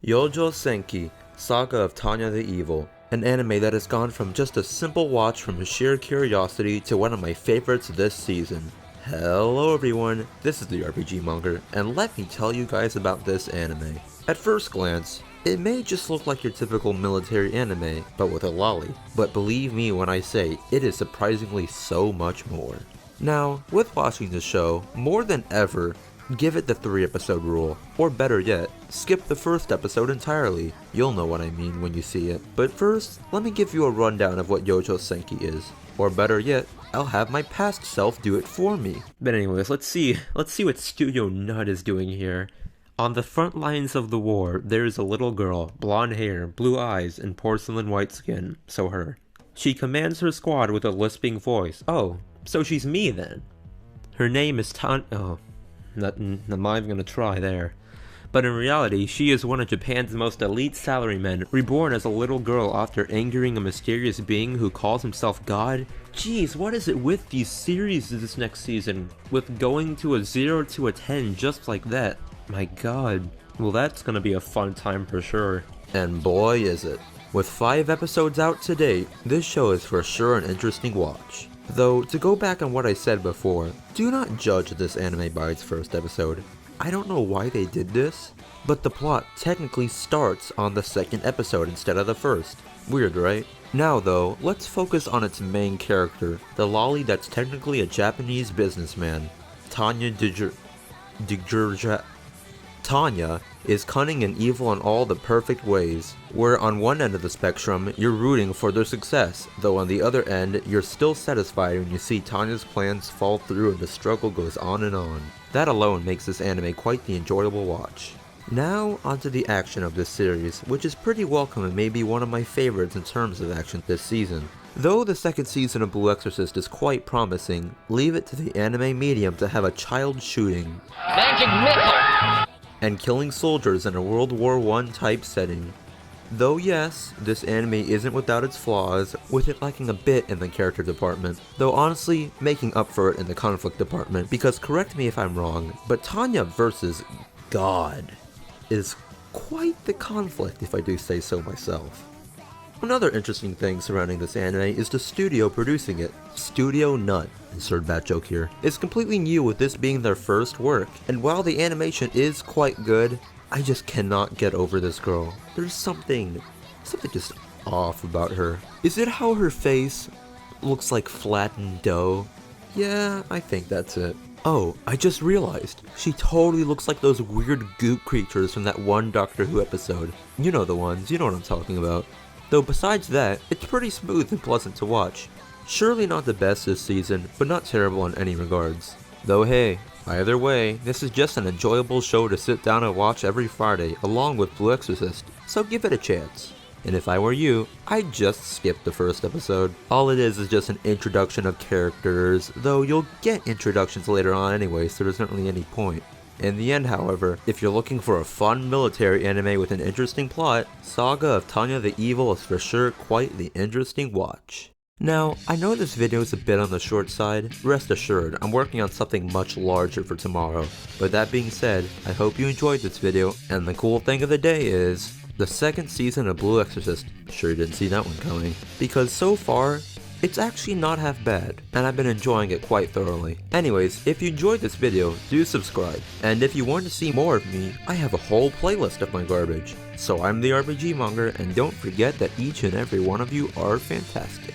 Youjo Senki, Saga of Tanya the Evil, an anime that has gone from just a simple watch from sheer curiosity to one of my favorites this season. Hello everyone, this is the RPG Monger, and let me tell you guys about this anime. At first glance, it may just look like your typical military anime, but with a lolly, but believe me when I say it is surprisingly so much more. Now, with watching the show, more than ever, give it the 3-episode rule, or better yet, skip the first episode entirely. You'll know what I mean when you see it. But first, let me give you a rundown of what Youjo Senki is. Or better yet, I'll have my past self do it for me. But anyways, let's see what Studio Nut is doing here. On the front lines of the war, there is a little girl, blonde hair, blue eyes, and porcelain white skin, so her. She commands her squad with a lisping voice. Oh, so she's me then. Her name is I'm not even gonna try there. But in reality, she is one of Japan's most elite salarymen, reborn as a little girl after angering a mysterious being who calls himself God. Jeez, what is it with these series this next season, with going to a 0 to a 10 just like that? My god. Well, that's gonna be a fun time for sure. And boy is it. With 5 episodes out to date, this show is for sure an interesting watch. Though, to go back on what I said before, do not judge this anime by its first episode. I don't know why they did this, but the plot technically starts on the second episode instead of the first. Weird, right? Now though, let's focus on its main character, the lolly that's technically a Japanese businessman. Tanya is cunning and evil in all the perfect ways, where on one end of the spectrum, you're rooting for their success, though on the other end, you're still satisfied when you see Tanya's plans fall through and the struggle goes on and on. That alone makes this anime quite the enjoyable watch. Now, onto the action of this series, which is pretty welcome and may be one of my favorites in terms of action this season. Though the second season of Blue Exorcist is quite promising, leave it to the anime medium to have a child shooting magic missile and killing soldiers in a World War I type setting. Though yes, this anime isn't without its flaws, with it lacking a bit in the character department, though honestly making up for it in the conflict department, because correct me if I'm wrong, but Tanya versus God is quite the conflict if I do say so myself. Another interesting thing surrounding this anime is the studio producing it. Studio Nut, insert bad joke here, is completely new with this being their first work, and while the animation is quite good, I just cannot get over this girl. There's something just off about her. Is it how her face looks like flattened dough? Yeah, I think that's it. Oh, I just realized, she totally looks like those weird goop creatures from that one Doctor Who episode. You know the ones, you know what I'm talking about. Though besides that, it's pretty smooth and pleasant to watch. Surely not the best this season, but not terrible in any regards. Though hey, either way, this is just an enjoyable show to sit down and watch every Friday along with Blue Exorcist, so give it a chance. And if I were you, I'd just skip the first episode. All it is just an introduction of characters, though you'll get introductions later on anyway, so there's not really any point. In the end, however, if you're looking for a fun military anime with an interesting plot, Saga of Tanya the Evil is for sure quite the interesting watch. Now, I know this video is a bit on the short side. Rest assured, I'm working on something much larger for tomorrow. But that being said, I hope you enjoyed this video, and the cool thing of the day is the second season of Blue Exorcist. Sure you didn't see that one coming. Because so far, it's actually not half bad, and I've been enjoying it quite thoroughly. Anyways, if you enjoyed this video, do subscribe. And if you want to see more of me, I have a whole playlist of my garbage. So I'm the RPG Monger, and don't forget that each and every one of you are fantastic.